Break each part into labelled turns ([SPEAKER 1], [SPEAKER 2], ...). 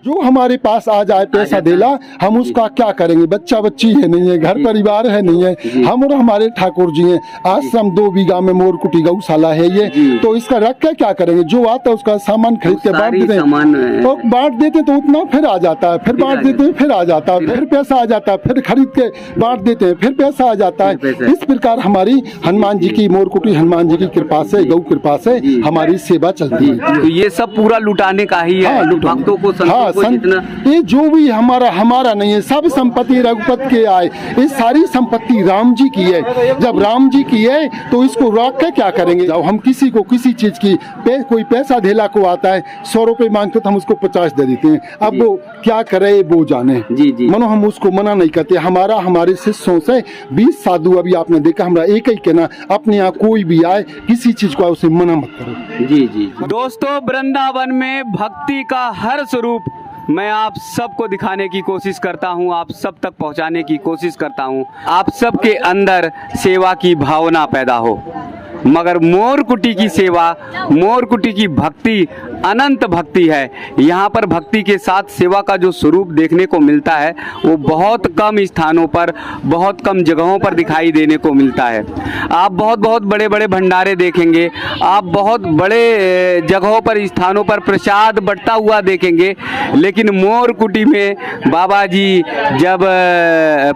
[SPEAKER 1] जो हमारे पास आ जाए पैसा देला, हम उसका क्या करेंगे? बच्चा बच्ची है नहीं है, घर परिवार है नहीं है, हम और हमारे ठाकुर जी हैं। आश्रम 2 बीघा में मोरकुटी गौशाला है ये, तो इसका रख के क्या करेंगे? जो आता है उसका सामान खरीद के बांट देते हैं, तो बांट देते तो उतना फिर आ जाता है, फिर बांट देते हैं, फिर आ जाता है, फिर पैसा आ जाता है, फिर खरीद के बांट देते हैं, फिर पैसा आ जाता है। इस प्रकार हमारी हनुमान जी की मोरकुटी, हनुमान जी की कृपा से, गौ कृपा से हमारी सेवा चलती है।
[SPEAKER 2] तो ये सब पूरा लुटाने का ही है, भक्तों को, संतों को जितना
[SPEAKER 1] ये जो भी हमारा नहीं है, सब संपत्ति रघुपति के आए। ये सारी संपत्ति राम जी की है। जब राम जी की है तो इसको रख के क्या करेंगे? जब हम किसी को किसी चीज की कोई पैसा धेला को आता है, 100 रुपए मांगते तो हम उसको 50 दे देते हैं। अब वो क्या करे वो जाने। मनो हम उसको मना नहीं करते। हमारे शिष्यों से 20 साधु, अभी आपने देखा, हमारा एक ही कहना, अपने यहाँ कोई भी आए किसी चीज को उसे मना मत करो।
[SPEAKER 2] जी। दोस्तों, वृंदावन में भक्ति का हर स्वरूप मैं आप सबको दिखाने की कोशिश करता हूं, आप सब तक पहुंचाने की कोशिश करता हूं, आप सबके अंदर सेवा की भावना पैदा हो। मगर मोरकुटी की सेवा, मोरकुटी की भक्ति अनंत भक्ति है। यहाँ पर भक्ति के साथ सेवा का जो स्वरूप देखने को मिलता है वो बहुत कम स्थानों पर, बहुत कम जगहों पर दिखाई देने को मिलता है। आप बहुत बड़े बड़े भंडारे देखेंगे, आप बहुत बड़े जगहों पर, स्थानों पर प्रसाद बंटता हुआ देखेंगे, लेकिन मोरकुटी में बाबा जी जब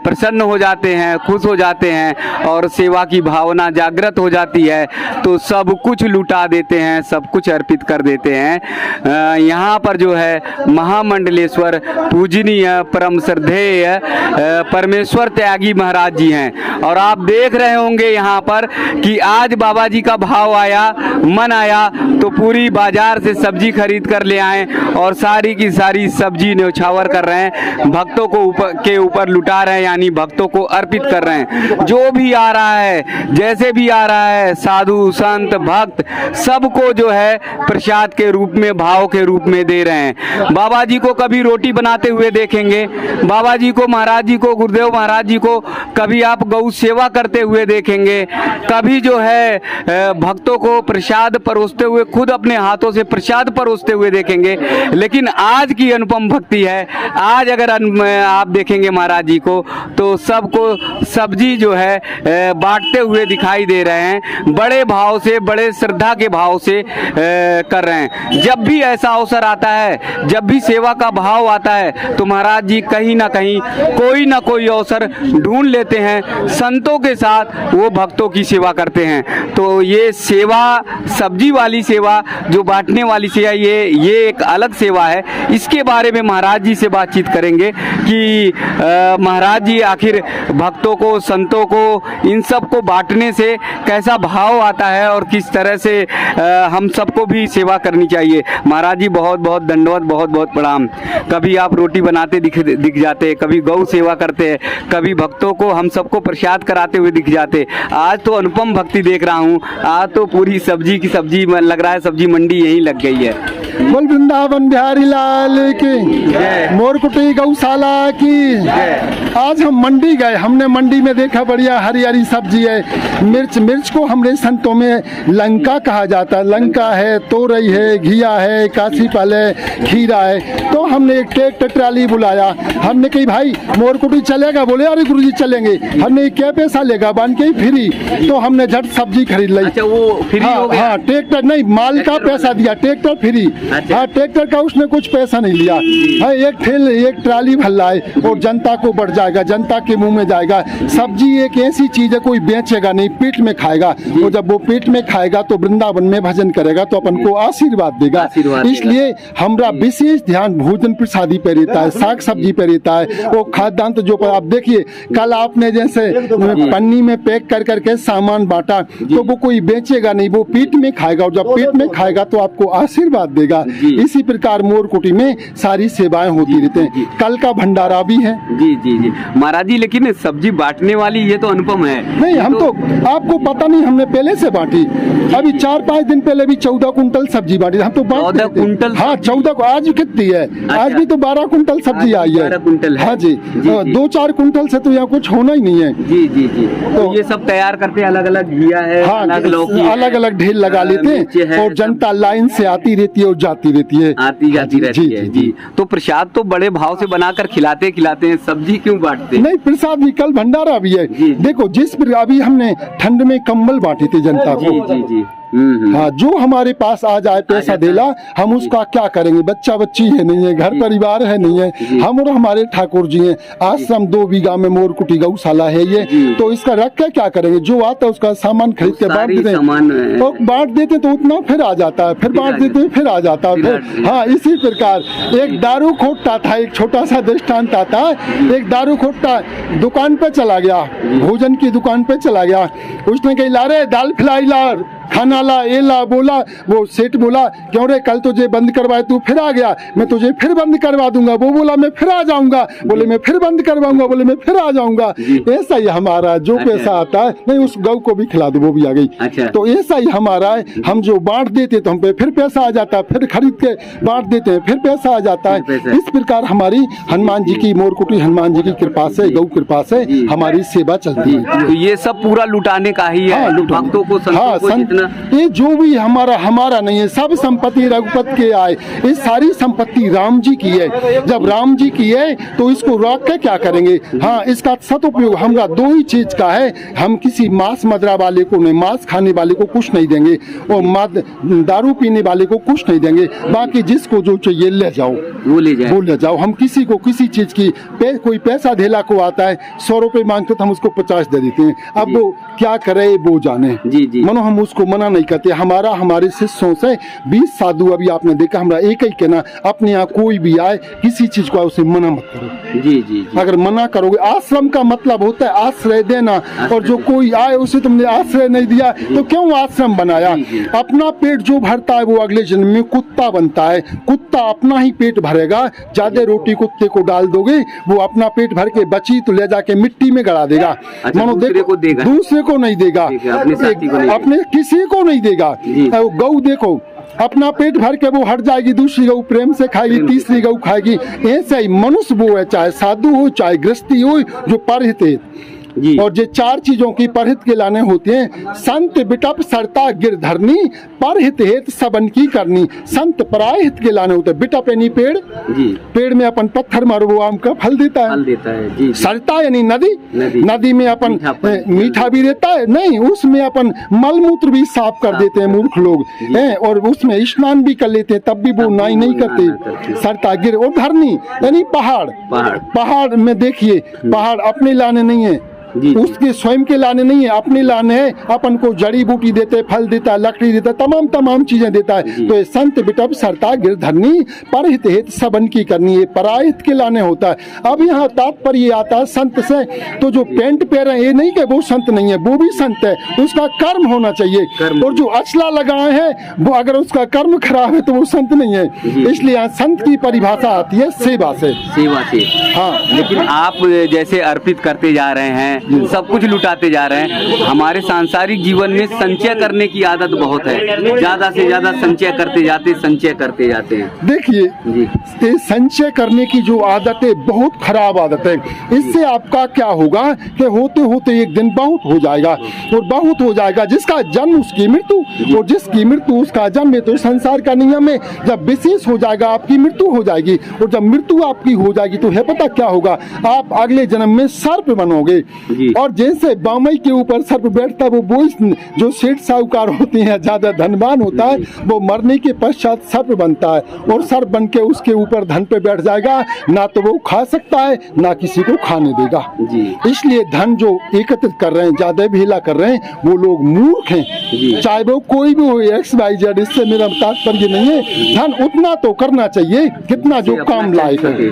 [SPEAKER 2] प्रसन्न हो जाते हैं, खुश हो जाते हैं और सेवा की भावना जागृत हो जाती है तो सब कुछ लुटा देते हैं, सब कुछ अर्पित कर देते हैं। यहाँ पर जो है महामंडलेश्वर पूजनीय परम श्रद्धेय परमेश्वर त्यागी महाराज जी हैं। और आप देख रहे होंगे यहाँ पर कि आज बाबा जी का भाव आया, मन आया तो पूरी बाजार से सब्जी खरीद कर ले आए और सारी की सारी सब्जी न्यौछावर कर रहे हैं, भक्तों के ऊपर लुटा रहे हैं, यानी भक्तों को अर्पित कर रहे हैं। जो भी आ रहा है, जैसे भी आ रहा है, साधु संत भक्त सबको जो है प्रसाद के रूप में, भाव के रूप में दे रहे हैं। बाबा जी को कभी रोटी बनाते हुए देखेंगे, बाबा जी को, महाराज जी को, गुरुदेव महाराज जी को कभी आप गौ सेवा करते हुए देखेंगे, कभी जो है भक्तों को प्रसाद परोसते हुए, खुद अपने हाथों से प्रसाद परोसते हुए देखेंगे। लेकिन आज की अनुपम भक्ति है, आज अगर आप देखेंगे महाराज जी को तो सबको सब्जी जो है बांटते हुए दिखाई दे रहे हैं, बड़े भाव से, बड़े श्रद्धा के भाव से कर रहे हैं। जब भी ऐसा अवसर आता है, जब भी सेवा का भाव आता है तो महाराज जी कहीं ना कहीं कोई ना कोई अवसर ढूंढ लेते हैं, संतों के साथ वो भक्तों की सेवा करते हैं। तो ये सेवा, सब्जी वाली सेवा, जो बांटने वाली सेवा, ये एक अलग सेवा है। इसके बारे में महाराज जी से बातचीत करेंगे कि महाराज जी आखिर भक्तों को, संतों को, इन सब को बांटने से कैसा भाव आता है और किस तरह से हम सबको भी सेवा करनी चाहिए। महाराज जी बहुत बहुत दंडवत, बहुत बहुत प्रणाम। कभी आप रोटी बनाते दिख जाते, कभी गौ सेवा करते, कभी भक्तों को, हम सबको प्रसाद कराते हुए दिख जाते। आज तो अनुपम भक्ति देख रहा हूँ, आज तो पूरी सब्जी की सब्जी लग रहा है, सब्जी मंडी यही लग गई है।
[SPEAKER 1] बोल वृंदावन बिहारी लाल की, मोरकुटी गौशाला की। आज हम मंडी गए, हमने मंडी में देखा बढ़िया हरी हरी सब्जी है। मिर्च को हमारे संतों में लंका कहा जाता है। लंका है, तोरई है, घिया है, काशी फल है, खीरा है। तो हमने एक ट्रैक्टर ट्राली बुलाया, हमने कही भाई मोरकुटी चलेगा? बोले अरे गुरुजी चलेंगे। हमने क्या पैसा लेगा? बांध के फ्री। तो हमने झट सब्जी खरीद ली।
[SPEAKER 2] अच्छा, वो फ्री हो गया?
[SPEAKER 1] हाँ, ट्रैक्टर नहीं, माल का पैसा दिया, ट्रैक्टर फ्री। हाँ, ट्रैक्टर का उसने कुछ पैसा नहीं लिया। हाँ, एक ट्राली भल्ला है और जनता को बढ़ जाएगा, जनता के मुंह में जाएगा। सब्जी एक ऐसी चीज है, कोई बेचेगा नहीं, पेट में खाएगा। और जब वो पेट में खाएगा तो वृंदावन में भजन करेगा तो अपन को आशीर्वाद देगा। इसलिए हमारा विशेष ध्यान भोजन प्रसादी पे रहता है, साग सब्जी पे रहता है। वो खाद्यान्न तो जो आप देखिए, कल आपने जैसे पन्नी में पैक कर करके सामान बांटा तो वो कोई बेचेगा नहीं, वो पेट में खाएगा और जब पेट में खाएगा तो आपको आशीर्वाद देगा। इसी प्रकार मोरकुटी में सारी सेवाएं होती रहती हैं। कल का भंडारा भी है।
[SPEAKER 2] जी महाराज जी, लेकिन सब्जी बांटने वाली ये तो अनुपम है।
[SPEAKER 1] नहीं, हम तो आपको पता नहीं, हमने पहले से बांटी। अभी 4-5 दिन पहले भी 14 कुंटल सब्जी बांटी। हम तो
[SPEAKER 2] 14 कुंटल?
[SPEAKER 1] हाँ, 14 को। आज कितनी है? आज भी तो 12 कुंटल सब्जी आई है।
[SPEAKER 2] 12 कुंटल है।
[SPEAKER 1] हाँ जी, 2-4 कुंटल से तो यहाँ कुछ होना ही नहीं है।
[SPEAKER 2] जी तो ये सब तैयार करते, अलग अलग घिया है,
[SPEAKER 1] हाँ, अलग अलग ढेर लगा लेते हैं और जनता लाइन से आती रहती है और रोज आती रहती है,
[SPEAKER 2] आती जाती रहती है। जी, तो प्रसाद तो बड़े भाव से बनाकर खिलाते हैं, सब्जी क्यों बांटते हैं?
[SPEAKER 1] नहीं, प्रसाद भी कल भंडारा भी है। देखो, जिस अभी हमने ठंड में कंबल बांटे थे जनता को।
[SPEAKER 2] जी।
[SPEAKER 1] हाँ, जो हमारे पास आ जाए पैसा देला, हम उसका क्या करेंगे? बच्चा बच्ची है नहीं है, घर परिवार है नहीं है, हम और हमारे ठाकुर जी हैं। आश्रम 2 बीघा में मोरकुटी गौशाला है ये, तो इसका रख के क्या करेंगे? जो आता है उसका सामान खरीद के बांट देते हैं, तो बांट देते तो उतना फिर आ जाता है, फिर बांट देते फिर आ जाता है फिर। हाँ, इसी प्रकार एक दारू खोटा था, एक छोटा सा दृष्टांत आता है। एक दारू खोटा दुकान पे चला गया, भोजन की दुकान पे चला गया, उसने कही ला रे दाल खिलाई ला, खाना ला, ये ला, बोला। वो सेठ बोला, क्यों रे, कल तुझे बंद करवाए, तू फिर आ गया, मैं तुझे फिर बंद करवा दूंगा। वो बोला, मैं फिर आ जाऊंगा, बोले मैं फिर बंद करवाऊंगा, बोले मैं फिर आ जाऊंगा। ऐसा ही हमारा जो पैसा आता है, नहीं उस गौ को भी खिला दो, वो भी आ गई। तो ऐसा ही हमारा है, हम जो बांट देते तो हम पे फिर पैसा आ जाता है, फिर खरीद के बांट देते हैं, फिर पैसा आ जाता है। इस प्रकार हमारी हनुमान जी की मोरकुटी, हनुमान जी की कृपा से, गौ कृपा से हमारी सेवा चलती है।
[SPEAKER 2] तो ये सब पूरा लुटाने का ही है, भक्तों को, संतों को जितना
[SPEAKER 1] ये जो भी हमारा नहीं है, सब संपत्ति रघुपत के आए। ये सारी संपत्ति राम जी की है। जब राम जी की है तो इसको रख के क्या करेंगे? हाँ, इसका सदुपयोग हमारा 2 ही चीज का है। हम किसी मांस मदरा वाले को नहीं, मांस खाने वाले को कुछ नहीं देंगे, और दारू पीने वाले को कुछ नहीं देंगे। बाकी जिसको जो चाहिए ले जाओ, वो ले जाओ। हम किसी को किसी चीज की कोई पैसा धेला को आता है, 100 रुपए मांगते तो हम उसको 50 दे देते हैं। अब वो क्या करे वो जाने। मनो हम उसको मना नहीं करते। हमारे शिष्यों से 20 साधु, अभी आपने देखा, हमारा एक ही कहना, अपने यहाँ कोई भी आए किसी चीज को उसे मना मत करो। जी। अगर मना करोगे, आश्रम का मतलब होता है आश्रय देना, और जो कोई आए उसे तुमने आश्रय नहीं दिया तो क्यों आश्रम बनाया? अपना पेट जो भरता है वो अगले जन्म में कुत्ता बनता है। कुत्ता अपना ही पेट भरेगा, ज्यादा रोटी कुत्ते को डाल दोगे, वो अपना पेट भर के बची तो ले जाके मिट्टी में गड़ा देगा। मानो दूसरे को नहीं देगा, अपने किसी को नहीं देगा। गौ देखो, अपना पेट भर के वो हट जाएगी, दूसरी गौ प्रेम से खाएगी, तीसरी गौ खाएगी। ऐसे ही मनुष्य वो है, चाहे साधु हो चाहे गृहस्थी हो, जो परहित है। और ये 4 चीजों की परहित के लाने होते हैं। संत बिटप सरता गिरधरनी, परहित हेत सबन की करनी। संत पराय हित के लाने होते हैं। बिटप यानी पेड़, पेड़ में अपन पत्थर मारो वो आम का फल देता है। सरता यानी नदी में अपन मीठा भी रहता है, नहीं उसमें अपन मलमूत्र भी साफ कर देते हैं मूर्ख लोग, और उसमें स्नान भी कर लेते हैं, तब भी वो नाई नहीं करते। सरता गिर, और धरनी यानी पहाड़ में देखिए, पहाड़ अपने लाने नहीं है, उसके स्वयं के लाने नहीं है, अपने लाने हैं। अपन को जड़ी बूटी देते, फल देता है, लकड़ी देता है, तमाम चीजें देता है। तो ये संत बिटप सरता गिरधरनी, परहित हित सबन की करनी, है पराहित के लाने होता है। अब यहाँ तात्पर्य आता है संत से, तो जो पेंट पहने ये नहीं कि वो संत नहीं है, वो भी संत है, उसका कर्म होना चाहिए। और जो अचला लगाए हैं वो अगर उसका कर्म खराब है तो वो संत नहीं है। इसलिए यहाँ संत की परिभाषा आती है सेवा से। हाँ,
[SPEAKER 2] लेकिन आप जैसे अर्पित करते जा रहे हैं, सब कुछ लुटाते जा रहे हैं। हमारे सांसारिक जीवन में संचय करने की आदत बहुत है, ज्यादा से ज्यादा संचय करते जाते हैं।
[SPEAKER 1] देखिए, संचय करने की जो आदत है बहुत खराब आदत है। इससे आपका क्या होगा कि होते होते एक दिन बहुत हो जाएगा, और बहुत हो जाएगा। जिसका जन्म उसकी मृत्यु, और जिसकी मृत्यु उसका जन्म है। तो संसार का नियम है, जब विशेष हो जाएगा आपकी मृत्यु हो जाएगी, और जब मृत्यु आपकी हो जाएगी तो है पता क्या होगा? आप अगले जन्म में सर्प बनोगे। और जैसे बामई के ऊपर सर्प बैठता है, वो जो सेठ साहूकार होते हैं, ज्यादा धनवान होता है, वो मरने के पश्चात सर्प बनता है, और सर्प बन के उसके ऊपर धन पे बैठ जाएगा। ना तो वो खा सकता है, ना किसी को खाने देगा। इसलिए धन जो एकत्रित कर रहे हैं, ज्यादा भेला कर रहे हैं, वो लोग मूर्ख हैं। चाहे वो कोई भी हो, XYZ, इससे मेरा तात्पर्य नहीं है। धन उतना तो करना चाहिए कितना जो काम लायक है,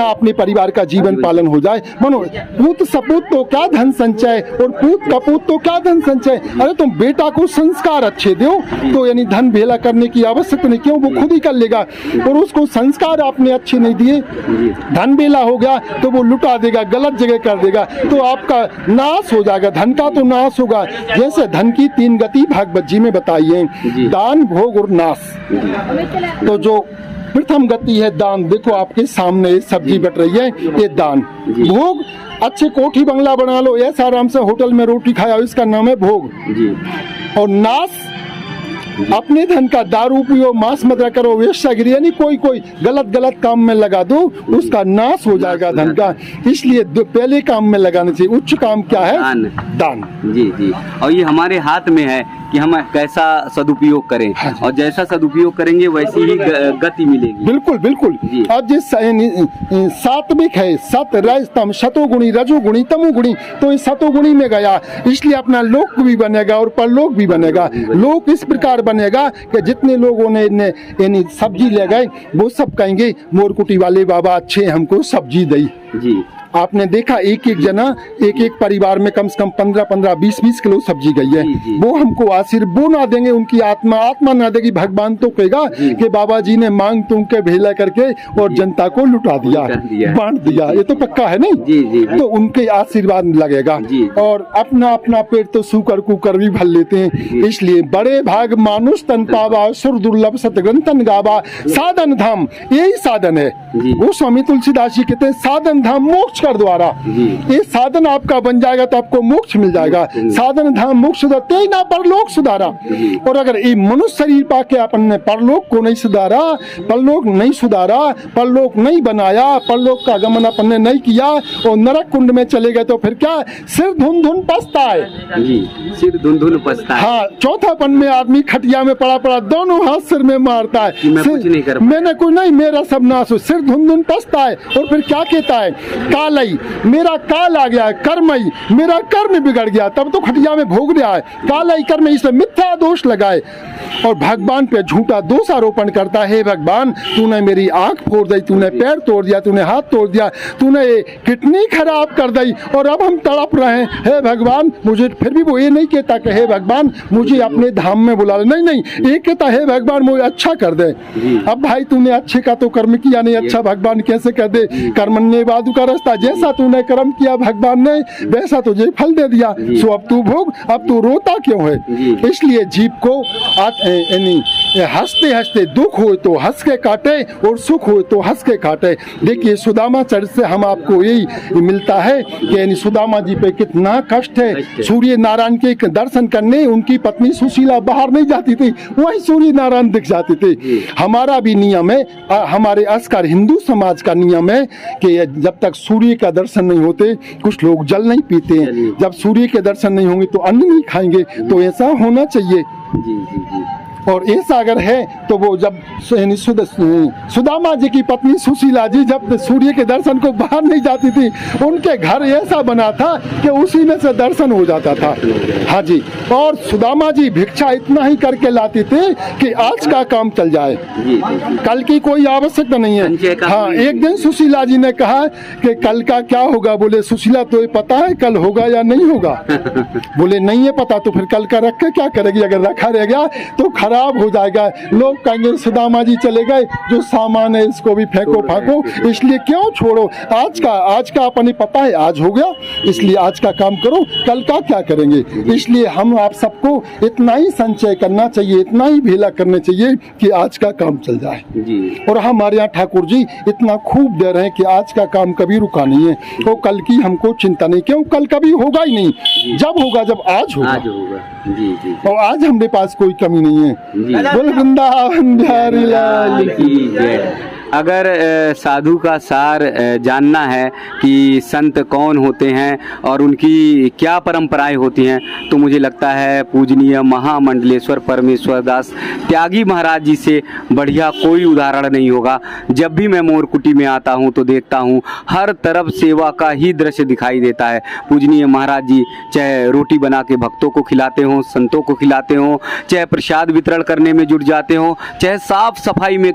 [SPEAKER 1] अपने परिवार का जीवन पालन हो जाए। मनो पूत सपूत तो क्या धन संचय, और पूत कपूत तो क्या धन संचय। अरे तुम बेटा को संस्कार अच्छे दो, तो यानी धन भेला करने की आवश्यकता नहीं, क्यों? वो खुद ही कर लेगा। और उसको संस्कार आपने अच्छे नहीं दिए, धन भेला हो गया तो वो लुटा देगा, गलत जगह कर देगा, तो आपका नाश हो जाएगा, धन का तो नाश होगा। जैसे धन की 3 गति भागवत जी में बताई है, दान, भोग और नाश। तो जो प्रथम गति है दान, देखो आपके सामने सब्जी बट रही है, ये दान। भोग, अच्छे कोठी बंगला बना लो, ऐसा आराम से होटल में रोटी खाया, इसका नाम है भोग। और नाश, अपने धन का दारू पियो, मांस मदिरा करो, वेश्यागिरी यानी कोई गलत काम में लगा दो, उसका नाश हो जाएगा धन का। इसलिए पहले काम में लगाना चाहिए। उच्च काम क्या है? दान।
[SPEAKER 2] जी जी। और ये हमारे हाथ में है कि हम कैसा सदुपयोग करें, और जैसा सदुपयोग करेंगे वैसी ही गति मिलेगी।
[SPEAKER 1] बिल्कुल बिल्कुल। अब जिस सात्विक है, सत रज तम, सतोगुणी रजोगुणी तमोगुणी, तो इस सतोगुणी में गया, इसलिए अपना लोक भी बनेगा और परलोक भी बनेगा। लोक इस प्रकार बनेगा कि जितने लोगों ने सब्जी ले गए वो सब कहेंगे मोरकुटी वाले बाबा अच्छे हमको सब्जी दी।
[SPEAKER 2] जी।
[SPEAKER 1] आपने देखा एक जना एक परिवार में कम से कम 15-15, 20-20 किलो सब्जी गई है। वो हमको आशीर्वाद वो ना देंगे, उनकी आत्मा ना देगी। भगवान तो कहेगा कि बाबा जी ने मांग तुम के भेला करके और जनता को लुटा दिया, बांट दिया। ये तो पक्का है नहीं?
[SPEAKER 2] जी, जी, जी।
[SPEAKER 1] तो उनके आशीर्वाद लगेगा। और अपना पेट तो सूकर कुकर भी भर लेते हैं। इसलिए बड़े भाग मानुष तन पावा, सुर दुर्लभ सतग्रंथन गावा, साधन धाम यही साधन है। वो स्वामी तुलसीदास जी कहते हैं साधन धाम मोक्ष कर द्वारा। ये साधन आपका बन जाएगा तो आपको मोक्ष मिल जाएगा। साधन धाम मोक्ष ते ना परलोक सुधारा। और अगर ये मनुष्य शरीर पाके अपन ने परलोक को नहीं सुधारा, परलोक नहीं बनाया, परलोक का गमन अपन ने नहीं किया और नरक कुंड में चले गए तो फिर क्या? सिर धुन पछता है।
[SPEAKER 2] सिर धुन पछता है।
[SPEAKER 1] हाँ, चौथापन में आदमी खटिया में पड़ा दोनों हाथ सिर में मारता है।
[SPEAKER 2] मैं कुछ नहीं कर,
[SPEAKER 1] मैंने कोई नहीं, मेरा सब नाश हो। सिर धुन पछता है। और फिर क्या कहता है? कालई, मेरा काल आ गया है, कर्मई, मेरा कर्म बिगड़ गया, तब तो खटिया में भोग रहा है। कालई कर्म, इसमें मिथ्या दोष लगाए और भगवान पे झूठा दोषारोपण करता है। भगवान तूने मेरी आंख फोड़ दी, तूने पैर तोड़ दिया, तूने हाथ तोड़ दिया, तूने किडनी खराब कर दी और अब हम तड़प रहे हैं। हे भगवान मुझे, फिर भी वो ये नहीं कहता कि हे भगवान मुझे अपने धाम में बुला ले। नहीं, एक कहता हे भगवान मुझे अच्छा कर दे। अब भाई तूने अच्छे का तो कर्म किया नहीं, अच्छा भगवान कैसे कर दे? कर्मण्य बादु का रास्ता, जैसा तूने कर्म किया भगवान ने वैसा तुझे फल दे दिया। सो अब तू भोग, अब तू रोता क्यों है? इसलिए जीव को हंसते हंसते दुख हो तो हंस के काटे और सुख हो तो हंस के काटे। देखिए सुदामा चरित्र से हम आपको यही मिलता है कि सुदामा जी पे कितना कष्ट है। सूर्य नारायण के दर्शन करने उनकी पत्नी सुशीला बाहर नहीं जाती थी, वही सूर्य नारायण दिख जाते थे। हमारा भी नियम है, हमारे अस्कर हिंदू समाज का नियम है कि जब तक सूर्य का दर्शन नहीं होते कुछ लोग जल नहीं पीते हैं। जब सूर्य के दर्शन नहीं होंगे तो अन्न नहीं खाएंगे। तो ऐसा होना चाहिए। और ऐसा अगर है तो वो जब सुदामा जी की पत्नी सुशीला जी जब सूर्य के दर्शन को बाहर नहीं जाती थी, उनके घर ऐसा बना था कि उसी में से दर्शन हो जाता था। हाँ जी। और सुदामा जी भिक्षा इतना ही करके लाती थी कि आज का काम चल जाए, कल की कोई आवश्यकता नहीं है। हाँ, एक दिन सुशीला जी ने कहा कि कल का क्या होगा? बोले सुशीला तो ये पता है कल होगा या नहीं होगा? बोले नहीं है पता। तो फिर कल का रख के क्या करेगी? अगर रखा रह गया तो खराब हो जाएगा। लोग कहेंगे सुदामा जी चले गए, जो सामान है इसको भी फेंको फाको, इसलिए क्यों छोड़ो? आज का अपने पता है आज हो गया, इसलिए आज का काम करो, कल का क्या करेंगे? इसलिए हम आप सबको इतना ही संचय करना चाहिए, इतना ही भेला करना चाहिए कि आज का काम चल जाए। और हमारे यहाँ ठाकुर जी इतना खूब दे रहे हैं कि आज का काम कभी रुका नहीं है। तो कल की हमको चिंता नहीं, क्यों? कल कभी होगा ही नहीं। जब होगा जब आज होगा। और आज हमारे पास कोई कमी नहीं है। बोल वृंदावन बिहारी लाल की जय।
[SPEAKER 2] अगर साधु का सार जानना है कि संत कौन होते हैं और उनकी क्या परंपराएं होती हैं, तो मुझे लगता है पूजनीय महामंडलेश्वर परमेश्वर दास त्यागी महाराज जी से बढ़िया कोई उदाहरण नहीं होगा। जब भी मैं मोरकुटी में आता हूं तो देखता हूं हर तरफ सेवा का ही दृश्य दिखाई देता है। पूजनीय महाराज जी चाहे रोटी बना के भक्तों को खिलाते हों, संतों को खिलाते हों, चाहे प्रसाद वितरण करने में जुट जाते हों, चाहे साफ सफाई में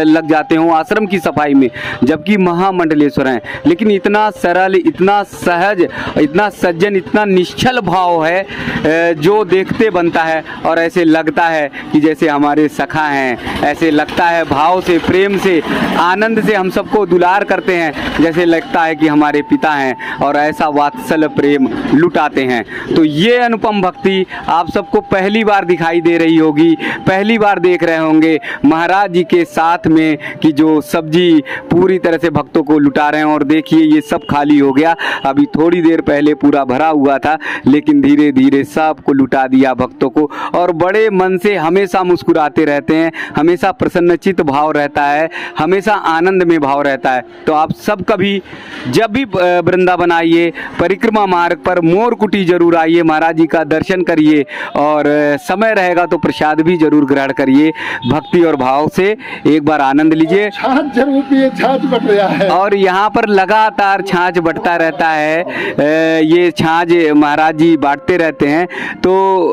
[SPEAKER 2] लग जाते हों, आश्रम की सफाई में, जबकि महामंडलेश्वर हैं। लेकिन इतना सरल, इतना सहज, इतना सज्जन, इतना निश्चल भाव है जो देखते बनता है और ऐसे लगता है कि जैसे हमारे सखा हैं। ऐसे लगता है भाव से, प्रेम से, आनंद से हम सबको दुलार करते हैं, जैसे लगता है कि हमारे पिता हैं और ऐसा वात्सल प्रेम लुटाते हैं। तो ये अनुपम भक्ति आप सबको पहली बार दिखाई दे रही होगी, पहली बार देख रहे होंगे महाराज जी के साथ में कि जो जो सब्जी पूरी तरह से भक्तों को लुटा रहे हैं। और देखिए ये सब खाली हो गया, अभी थोड़ी देर पहले पूरा भरा हुआ था, लेकिन धीरे धीरे सबको लुटा दिया भक्तों को। और बड़े मन से हमेशा मुस्कुराते रहते हैं, हमेशा प्रसन्नचित्त भाव रहता है, हमेशा आनंद में भाव रहता है। तो आप सब कभी जब भी वृंदावन आइए, परिक्रमा मार्ग पर मोर कुटी जरूर आइए, महाराज जी का दर्शन करिए और समय रहेगा तो प्रसाद भी जरूर ग्रहण करिए। भक्ति और भाव से एक बार आनंद लीजिए।
[SPEAKER 1] छाछ जरूर पिए, छाछ बट रहा है।
[SPEAKER 2] और यहाँ पर लगातार छाछ बटता रहता है, ये छाछ महाराज जी बांटते रहते हैं। तो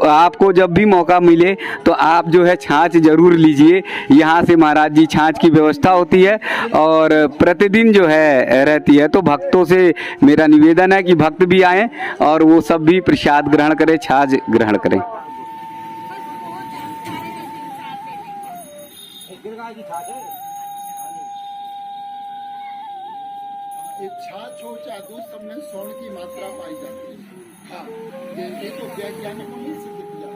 [SPEAKER 2] आपको जब भी मौका मिले तो आप जो है छाछ जरूर लीजिए। यहाँ से महाराज जी छाछ की व्यवस्था होती है और प्रतिदिन जो है रहती है। तो भक्तों से मेरा निवेदन है कि भक्त भी आएं और वो सब भी प्रसाद ग्रहण करें, छाछ ग्रहण करें।
[SPEAKER 1] एक छाछ हो चाहे दूध, सब में स्वर्ण की मात्रा पाई जाती है। हाँ, ये तो वैज्ञानिकों ने सिद्ध किया है।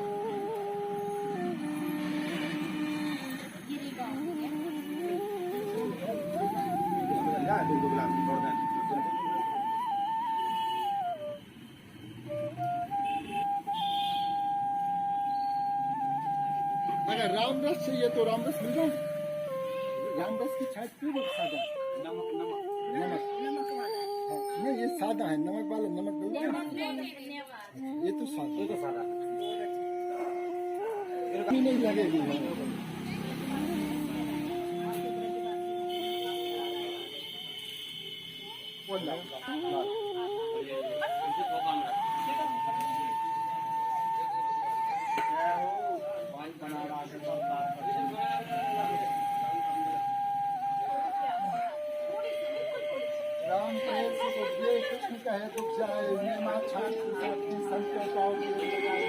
[SPEAKER 1] अगर राम रस चाहिए तो राम रस मिल जाए। राम रस की छाछ क्यों बहुत सादा? नमक हाँ, नहीं ये सादा है, नमक वाला नमक दो। ये तो सादा नहीं लगेगी। राम कहे तो ये कृष्ण कहे दुख जाए, ये माँ छाछ की साथी संत के पाँव में लगाए।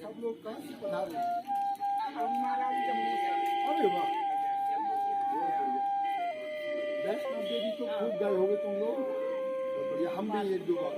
[SPEAKER 1] सब लोग कहाँ से पधारे? अरे वाह, वैष्णो देवी तो खूब गए होगे तुम लोग। तो बढ़िया, हम भी एक दो बार।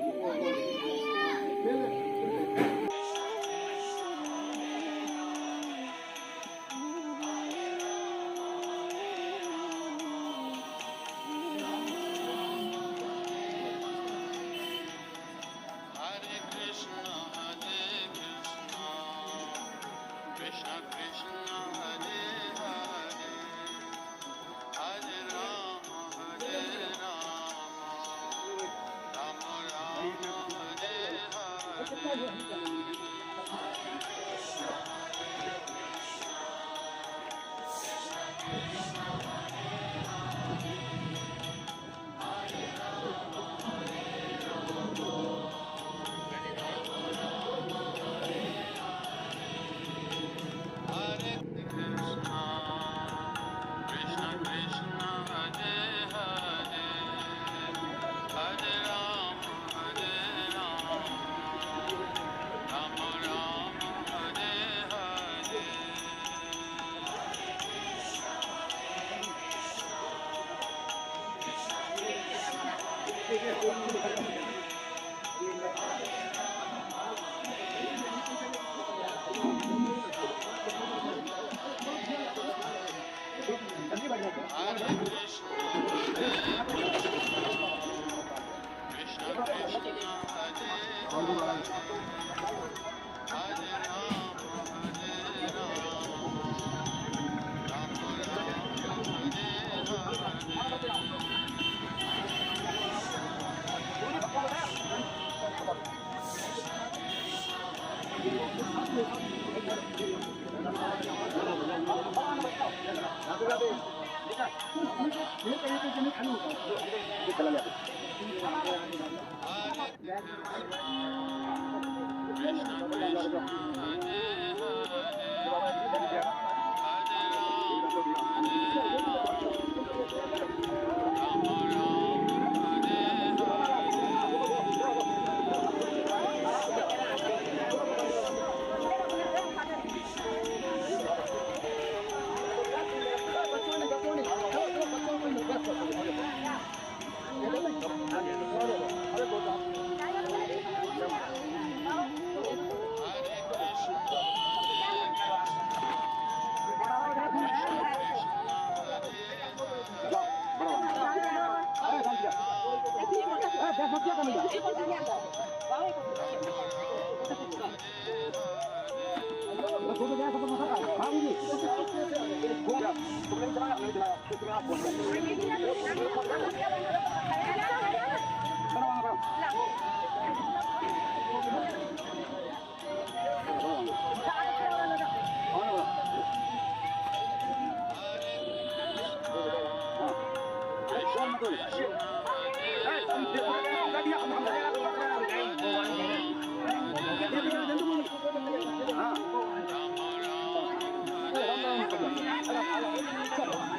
[SPEAKER 1] चलो